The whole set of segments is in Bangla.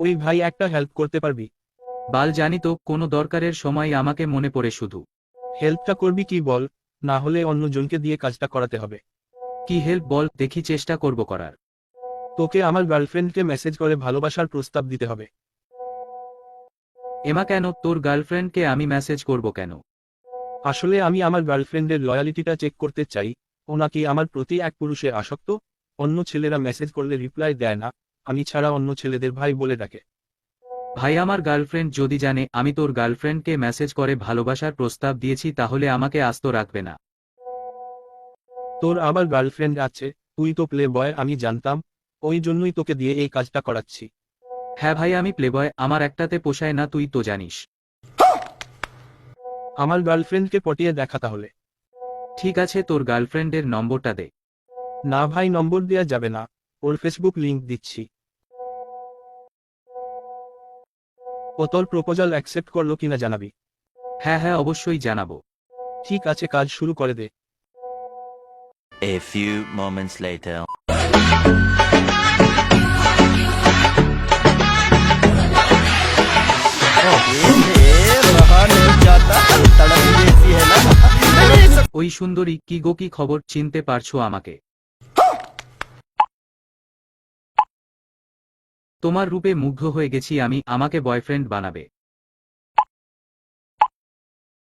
ওই ভাই, একটা হেল্প করতে পারবি? বাল জানি তো, কোনো দরকারের সময় আমাকে মনে পড়ে শুধু। হেল্পটা করবি কি বল, না হলে অন্যজনকে দিয়ে কাজটা করাতে হবে। কি হেল্প বল দেখি, চেষ্টা করব করার। তোকে আমার গার্লফ্রেন্ডকে মেসেজ করে ভালোবাসার প্রস্তাব দিতে হবে। এমা কেন? তোর গার্লফ্রেন্ডকে আমি মেসেজ করব কেন? আসলে আমি আমার গার্লফ্রেন্ডের লয়ালিটিটা চেক করতে চাই। ও নাকি আমার প্রতি এক পুরুষে আসক্ত। অন্য ছেলেরা মেসেজ করলে রিপ্লাই দেয় না, আমি ছাড়া অন্য ছেলেদের ভাই বলে ডাকে। ভাই, আমার গার্লফ্রেন্ড যদি জানে আমি তোর গার্লফ্রেন্ডকে মেসেজ করে ভালোবাসার প্রস্তাব দিয়েছি তাহলে আমাকে আস্ত রাখবে না। তোর আবার গার্লফ্রেন্ড আছে? তুই তো প্লে বয়, আমি জানতাম। ওই জন্যই তোকে দিয়ে এই কাজটা করাচ্ছি। হ্যাঁ ভাই, আমি প্লেবয়, আমার একটাতে পোষায় না, তুই তো জানিস। আমার গার্লফ্রেন্ডকে পটিয়ে দেখা তাহলে। ঠিক আছে, তোর গার্লফ্রেন্ডের নম্বরটা দে। না ভাই, নম্বর দেয়া যাবে না। ওর ফেসবুক লিংক দিচ্ছি। ও তোর প্রপোজাল অ্যাকসেপ্ট করলো কিনা জানাবি। হ্যাঁ হ্যাঁ, অবশ্যই জানাবো। ঠিক আছে, কাজ শুরু করে দে। A few moments later. ওই সুন্দরী, কি গো, কি খবর? চিনতে পারছো আমাকে? তোমার রূপে মুগ্ধ হয়ে গেছি আমি, আমাকে বয়ফ্রেন্ড বানাবে?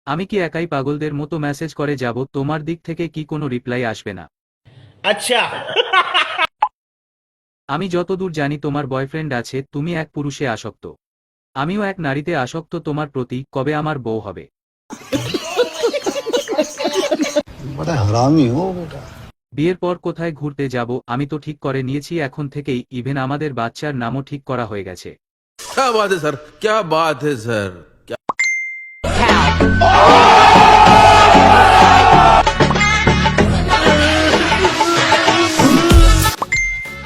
আমি কি একাই পাগলদের মতো মেসেজ করে যাব? তোমার দিক থেকে কি কোনো রিপ্লাই আসবে না? अच्छा। আমি যতদূর জানি তোমার বয়ফ্রেন্ড আছে, তুমি এক পুরুষে আসক্ত। আমিও এক নারীতে আসক্ত তোমার প্রতি, কবে আমার বউ হবে? बड़ा हरामी हो बेटा। বিয়ের পর কোথায় ঘুরতে যাব আমি তো ঠিক করে নিয়েছি এখন থেকেই, ইভেন আমাদের বাচ্চার নামও ঠিক করা হয়ে গেছে। क्या बात है सर, क्या बात है सर, क्या।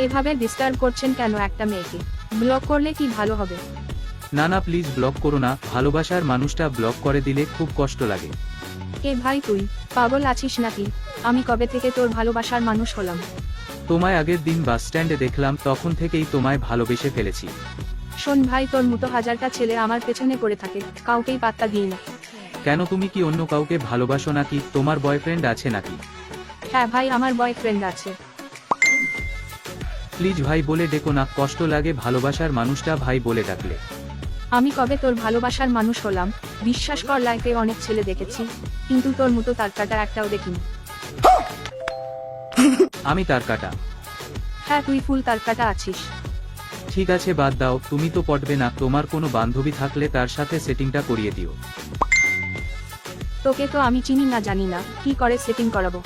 এভাবে ডিস্টার্ব করছেন কেন একটা মেয়েকে? ব্লক করলে কি ভালো হবে? না না, প্লিজ ব্লক করো না, ভালোবাসার মানুষটা ব্লক করে দিলে খুব কষ্ট লাগে। এ ভাই, তুই পাগল আছিস নাকি? আমি কবে থেকে তোর ভালোবাসার মানুষ হলাম? তোমায় আগের দিন বাস স্ট্যান্ডে দেখলাম, তখন থেকেই তোমায় ভালোবেসে ফেলেছি। শোন ভাই, তোর মতো হাজারটা ছেলে আমার পেছনে পড়ে থাকে, কাউকেই পাত্তা দিই না। কেন, তুমি কি অন্য কাউকে ভালোবাসো নাকি? তোমার বয়ফ্রেন্ড আছে নাকি? হ্যাঁ ভাই, আমার বয়ফ্রেন্ড আছে। প্লিজ ভাই বলে ডেকো না, কষ্ট লাগে ভালোবাসার মানুষটা ভাই বলে ডাকলে। আমি কবে তোর ভালোবাসার মানুষ হলাম? বিশ্বাস কর, লাইফে অনেক ছেলে দেখেছি, কিন্তু তোর মতো তারকাটা একটাও দেখিনি। আমি তার কাটা? হ্যাঁ, তুই ফুল তারকাটা আছিস। ঠিক আছে, বাদ দাও, তুমি তো পটবে না। তোমার কোনো বান্ধবী থাকলে তার সাথে সেটিংটা করিয়ে দিও। তোকে তো আমি চিনি না, জানি না কি করে সেটিং করাবো।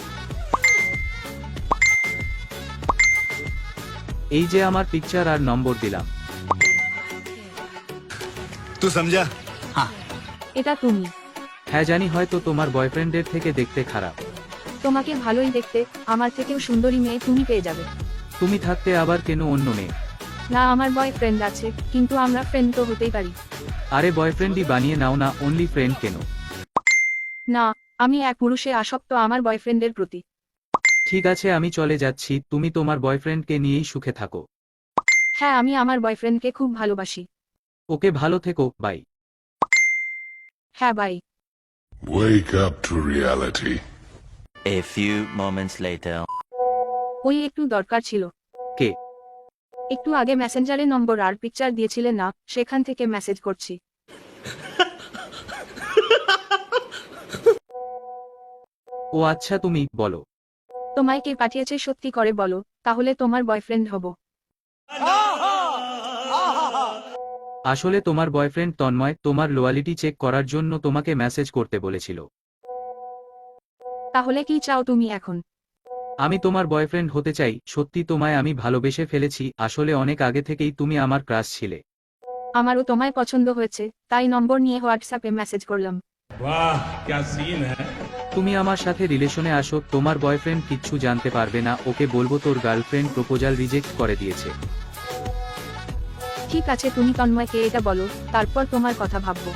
এই যে আমার পিকচার আর নম্বর দিলাম। तू समझा? এটা তুমি? হ্যাঁ জানি, হয়তো তোমার বয়ফ্রেন্ডের থেকে দেখতে খারাপ। তোমাকে ভালোই দেখতে, আমার থেকেও সুন্দরী মেয়ে তুমি পেয়ে যাবে। তুমি থাকতে আবার কেন অন্য মেয়ে? না, আমার বয়ফ্রেন্ড আছে, কিন্তু আমরা ফ্রেন্ড তো হতেই পারি। আরে বয়ফ্রেন্ডই বানিয়ে নাও না, অনলি ফ্রেন্ড কেন? না, আমি এক পুরুষে আসক্ত আমার বয়ফ্রেন্ডের প্রতি। ঠিক আছে, আমি চলে যাচ্ছি, তুমি তোমার বয়ফ্রেন্ডকে নিয়েই সুখে থাকো। হ্যাঁ, আমি আমার বয়ফ্রেন্ডকে খুব ভালোবাসি। ওকে, ভালো থেকো, বাই। হ্যাঁ, by. Wake up to reality. A few moments later. ওই একটু দরকার ছিল। কে? একটু আগে মেসেঞ্জারে নম্বর আর পিকচার দিয়েছিলে না, সেখান থেকে মেসেজ করছি। ও আচ্ছা, তুমি বলো। তোমায় কে পাঠিয়েছে সত্যি করে বলো, তাহলে তোমার বয়ফ্রেন্ড হব। আসলে তোমার বয়ফ্রেন্ড তন্ময় তোমার লোয়ালিটি চেক করার জন্য তোমাকে মেসেজ করতে বলেছিল। তাহলে কি চাও তুমি এখন? আমি তোমার বয়ফ্রেন্ড হতে চাই। সত্যি তোমায় আমি ভালোবেসে ফেলেছি, আসলে অনেক আগে থেকেই তুমি আমার ক্রাশ ছিলে। আমারও তোমায় পছন্দ হয়েছে, তাই নম্বর নিয়ে হোয়াটসঅ্যাপে মেসেজ করলাম। वाह क्या सीन है। তুমি আমার সাথে রিলেশনে আসো, তোমার বয়ফ্রেন্ড কিচ্ছু জানতে পারবে না, ওকে বলবো তোর গার্লফ্রেন্ড প্রপোজাল রিজেক্ট করে দিয়েছে। ঠিক আছে, তুমি তন্ময়কে এটা বলো, তারপর তোমার কথা ভাববো।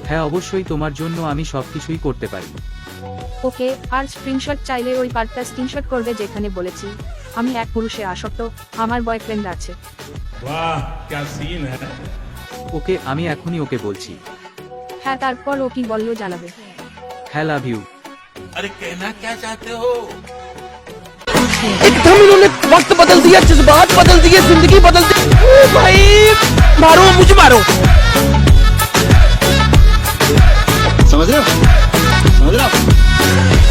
হ্যাঁ অবশ্যই, তোমার জন্য আমি সবকিছুই করতে পারি। ওকে, আর স্ক্রিনশট চাইলে ওই পার্টটা স্ক্রিনশট করবে যেখানে বলেছি আমি এক পুরুষে আসক্ত, আমার বয়ফ্রেন্ড আছে। वाह क्या सीन है। ওকে আমি এখনই ওকে বলছি। হ্যাঁ তারপর ও কি বললো জানাবে। হ্যাঁ লাভ ইউ। अरे कहना क्या चाहते हो? एकदम इन्होंने वक्त बदल दिया, जज्बात बदल दिए, जिंदगी बदल दी। ओ भाई मारो मुझे मारो। समझ रहे हो? समझ रहे हो?